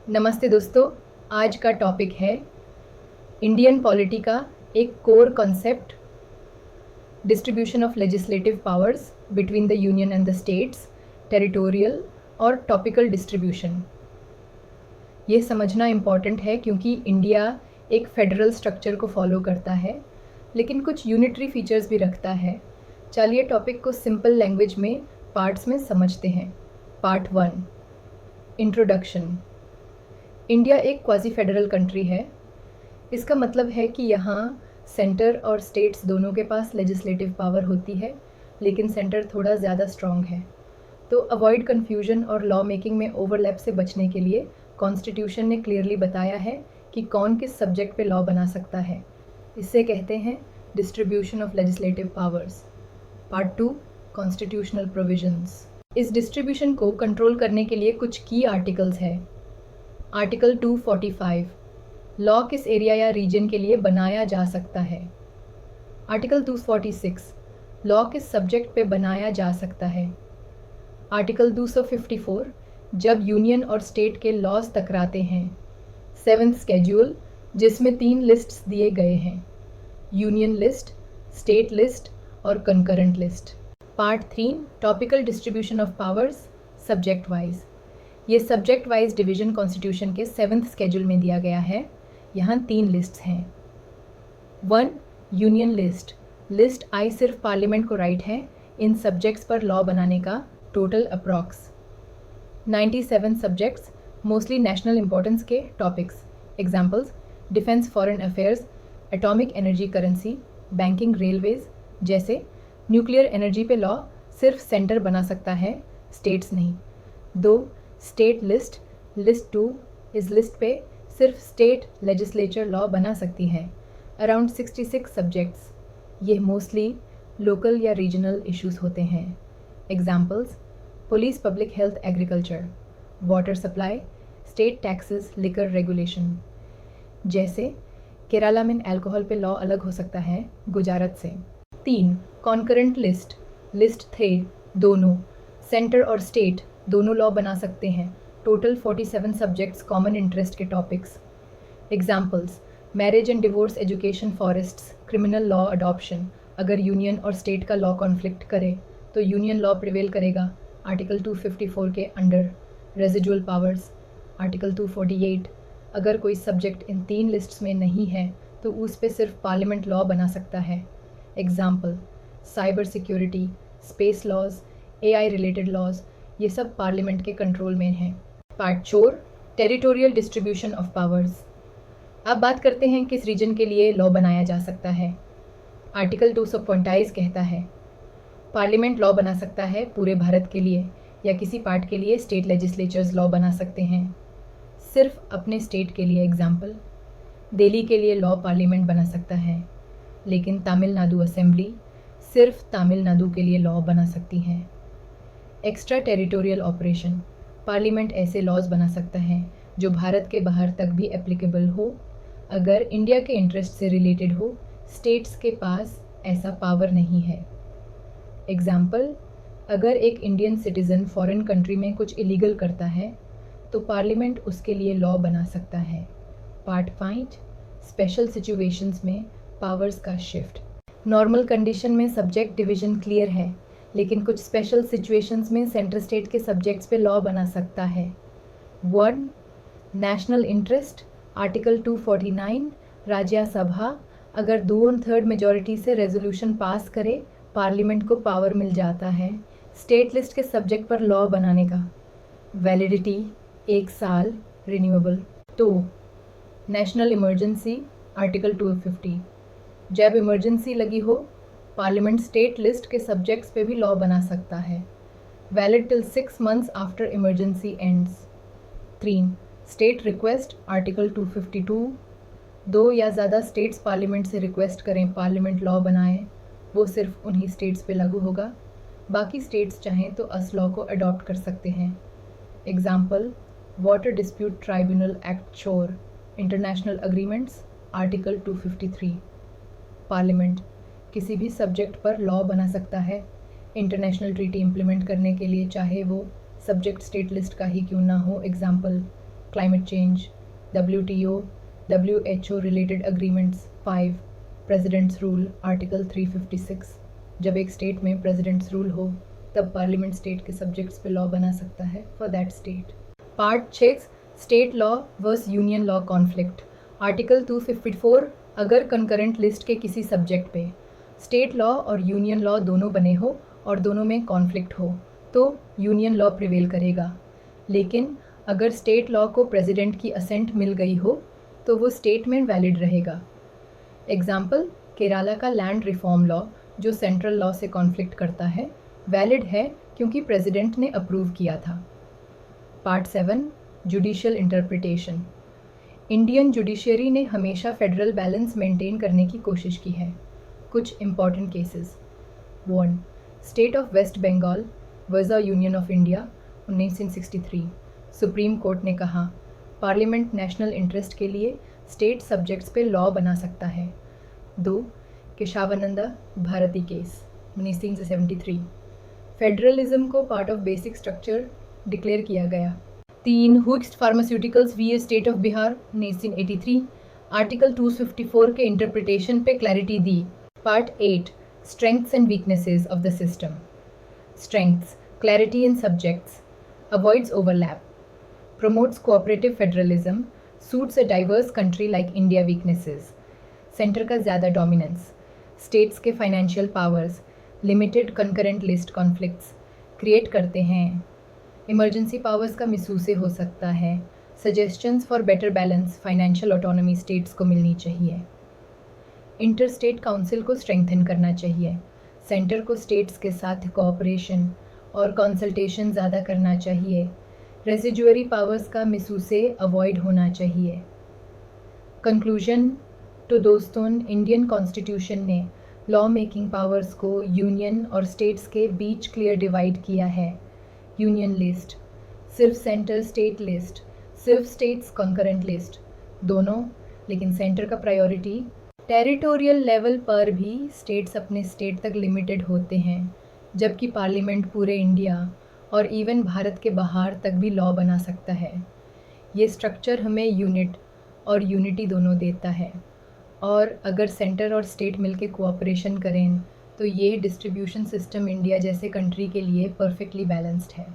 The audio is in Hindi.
नमस्ते दोस्तों, आज का टॉपिक है इंडियन पॉलिटी का एक core concept, distribution of legislative powers between the union and the states, territorial और टॉपिकल डिस्ट्रीब्यूशन। ये समझना इम्पॉर्टेंट है क्योंकि इंडिया एक फेडरल स्ट्रक्चर को फॉलो करता है, लेकिन कुछ यूनिटरी फीचर्स भी रखता है। चलिए टॉपिक को सिंपल लैंग्वेज में पार्ट्स में समझते हैं। Part 1, introduction. इंडिया एक क्वाजी फेडरल कंट्री है। इसका मतलब है कि यहाँ सेंटर और स्टेट्स दोनों के पास लेजिस्लेटिव पावर होती है, लेकिन सेंटर थोड़ा ज़्यादा स्ट्रॉन्ग है। तो अवॉइड कन्फ्यूजन और लॉ मेकिंग में ओवरलैप से बचने के लिए कॉन्स्टिट्यूशन ने क्लियरली बताया है कि कौन किस सब्जेक्ट पे लॉ बना सकता है। इससे कहते हैं distribution of legislative powers. Part 2, constitutional provisions. इस डिस्ट्रीब्यूशन को कंट्रोल करने के लिए कुछ की आर्टिकल्स है। आर्टिकल 245, लॉ किस एरिया या रीजन के लिए बनाया जा सकता है। आर्टिकल 246, लॉ किस सब्जेक्ट पे बनाया जा सकता है। आर्टिकल 254, जब यूनियन और स्टेट के लॉज टकराते हैं। 7th स्केड्यूल, जिसमें 3 लिस्ट्स दिए गए हैं, यूनियन लिस्ट, स्टेट लिस्ट और concurrent list. Part 3, topical distribution of powers subject wise. ये सब्जेक्ट वाइज डिवीजन कॉन्स्टिट्यूशन के 7th स्केड्यूल में दिया गया है। यहाँ 3 लिस्ट्स हैं। 1, यूनियन लिस्ट। लिस्ट आई सिर्फ पार्लियामेंट को राइट है इन सब्जेक्ट्स पर लॉ बनाने का। Total approx 97 subjects, mostly national importance के topics. Examples: defence, foreign affairs, atomic energy, currency, banking, railways जैसे। न्यूक्लियर एनर्जी पे लॉ सिर्फ सेंटर बना सकता है, स्टेट्स नहीं। 2, स्टेट लिस्ट। लिस्ट 2 इस लिस्ट पे सिर्फ स्टेट लेजिस्लेचर लॉ बना सकती है। अराउंड 66 सब्जेक्ट्स, ये मोस्टली लोकल या रीजनल इश्यूज होते हैं। Examples: police, public health, agriculture, water supply, state taxes, liquor regulation जैसे। केरला में अल्कोहल पे लॉ अलग हो सकता है गुजरात से। 3, कॉन्करेंट लिस्ट। लिस्ट 3 दोनों सेंटर और स्टेट दोनों लॉ बना सकते हैं। टोटल 47 सब्जेक्ट्स, कॉमन इंटरेस्ट के topics. Examples: marriage and divorce, education, forests, criminal law, adoption. अगर यूनियन और स्टेट का लॉ कॉन्फ्लिक्ट करे तो यूनियन लॉ प्रिवेल करेगा आर्टिकल 254 के अंडर। Residual powers. आर्टिकल 248, अगर कोई सब्जेक्ट इन 3 लिस्ट्स में नहीं है तो उस पे सिर्फ पार्लियामेंट लॉ बना सकता है। Example: cyber security, space laws, AI related laws, ये सब पार्लियामेंट के कंट्रोल में हैं। Part 4, territorial distribution of powers. अब बात करते हैं किस रीजन के लिए लॉ बनाया जा सकता है। आर्टिकल 225 कहता है पार्लियामेंट लॉ बना सकता है पूरे भारत के लिए, या किसी पार्ट के लिए स्टेट लेजिस्लेचर्स लॉ बना सकते हैं सिर्फ अपने स्टेट के लिए। एग्जाम्पल: दिल्ली के लिए लॉ पार्लियामेंट बना सकता है, लेकिन तमिलनाडु असेंबली सिर्फ तमिलनाडु के लिए लॉ बना सकती हैं। Extra territorial operation. पार्लियामेंट ऐसे लॉज बना सकता है जो भारत के बाहर तक भी एप्लीकेबल हो, अगर इंडिया के इंटरेस्ट से रिलेटेड हो। स्टेट्स के पास ऐसा पावर नहीं है। एग्जाम्पल: अगर एक इंडियन सिटीज़न फॉरेन कंट्री में कुछ इलीगल करता है तो पार्लियामेंट उसके लिए लॉ बना सकता है। पार्ट 5, स्पेशल सिचुएशंस में पावर्स का शिफ्ट। नॉर्मल कंडीशन में सब्जेक्ट डिवीजन क्लियर है, लेकिन कुछ स्पेशल सिचुएशंस में सेंट्रल स्टेट के सब्जेक्ट्स पे लॉ बना सकता है। 1, नेशनल इंटरेस्ट। आर्टिकल 249, राज्यसभा अगर 2/3 मेजॉरिटी से रेजोल्यूशन पास करे, पार्लियामेंट को पावर मिल जाता है स्टेट लिस्ट के सब्जेक्ट पर लॉ बनाने का। वैलिडिटी 1 साल, रिन्यूएबल। 2, national emergency. आर्टिकल 250, जब इमरजेंसी लगी हो पार्लियामेंट स्टेट लिस्ट के सब्जेक्ट्स पे भी लॉ बना सकता है। Valid till 6 months after emergency ends. 3, state request. Article 252, 2 या ज़्यादा स्टेट्स पार्लियामेंट से रिक्वेस्ट करें पार्लियामेंट लॉ बनाए, वो सिर्फ उन्हीं स्टेट्स पे लागू होगा, बाकी स्टेट्स चाहें तो अस लॉ को अडॉप्ट कर सकते हैं। Example: water dispute tribunal act शोर, इंटरनेशनल अग्रीमेंट्स। आर्टिकल 253, पार्लियामेंट किसी भी सब्जेक्ट पर लॉ बना सकता है इंटरनेशनल ट्रीटी इम्प्लीमेंट करने के लिए, चाहे वो सब्जेक्ट स्टेट लिस्ट का ही क्यों ना हो। Example: climate change, WTO, WHO related agreements. 5. President's rule, Article 356. जब एक स्टेट में प्रेसिडेंट्स रूल हो तब पार्लियामेंट स्टेट के सब्जेक्ट्स पे लॉ बना सकता है for that state. Part 6, state law versus union law conflict. Article 254, अगर कंकरेंट लिस्ट के किसी सब्जेक्ट पे स्टेट लॉ और यूनियन लॉ दोनों बने हो और दोनों में कॉन्फ्लिक्ट हो तो यूनियन लॉ प्रिवेल करेगा. लेकिन अगर स्टेट लॉ को प्रेसिडेंट की असेंट मिल गई हो तो वो स्टेट में वैलिड रहेगा. एग्जाम्पल, केरला का लैंड रिफॉर्म लॉ जो सेंट्रल लॉ से कॉन्फ्लिक्ट करता है वैलिड है क्योंकि प्रेसिडेंट ने अप्रूव किया था. Part 7, judicial interpretation. Indian judiciary ने हमेशा फेडरल बैलेंस मेंटेन करने की कोशिश की है. कुछ important cases. 1. State of West Bengal versus union of India 1963. Supreme court ने कहा पार्लियामेंट नेशनल इंटरेस्ट के लिए स्टेट सब्जेक्ट्स पे लॉ बना सकता है. 2. केशवानंद भारती केस 1973. फेडरलिज्म को part of basic structure declare किया गया. 3. हुक्स pharmaceuticals v state of Bihar 1983. Article 254 के इंटरप्रिटेशन पे क्लैरिटी दी. Part 8, strengths and weaknesses of the system. Strengths, clarity in subjects, avoids overlap, promotes cooperative federalism, suits a diverse country like India. weaknesses, centre का ज़्यादा डोमिनेंस, स्टेट्स के financial powers, limited concurrent list conflicts create करते हैं. इमरजेंसी पावर्स का मिसयूज हो सकता है. Suggestions for better balance, financial autonomy states को मिलनी चाहिए. इंटर स्टेट काउंसिल को स्ट्रेंथन करना चाहिए. सेंटर को स्टेट्स के साथ कोऑपरेशन और कंसल्टेशन ज़्यादा करना चाहिए. रेजिजुअरी पावर्स का मिसयूसे अवॉइड होना चाहिए. कंक्लूजन तो दोस्तों, इंडियन कॉन्स्टिट्यूशन ने लॉ मेकिंग पावर्स को यूनियन और स्टेट्स के बीच क्लियर डिवाइड किया है. यूनियन लिस्ट, सिर्फ सेंटर स्टेट लिस्ट, सिर्फ स्टेट्स कंकरेंट लिस्ट, दोनों. लेकिन सेंटर का प्रायोरिटी. टेरिटोरियल लेवल पर भी स्टेट्स अपने स्टेट तक लिमिटेड होते हैं जबकि पार्लियामेंट पूरे इंडिया और इवन भारत के बाहर तक भी लॉ बना सकता है. ये स्ट्रक्चर हमें यूनिट और यूनिटी दोनों देता है और अगर सेंटर और स्टेट मिलके कोऑपरेशन करें तो ये डिस्ट्रीब्यूशन सिस्टम इंडिया जैसे कंट्री के लिए परफेक्टली बैलेंस्ड है.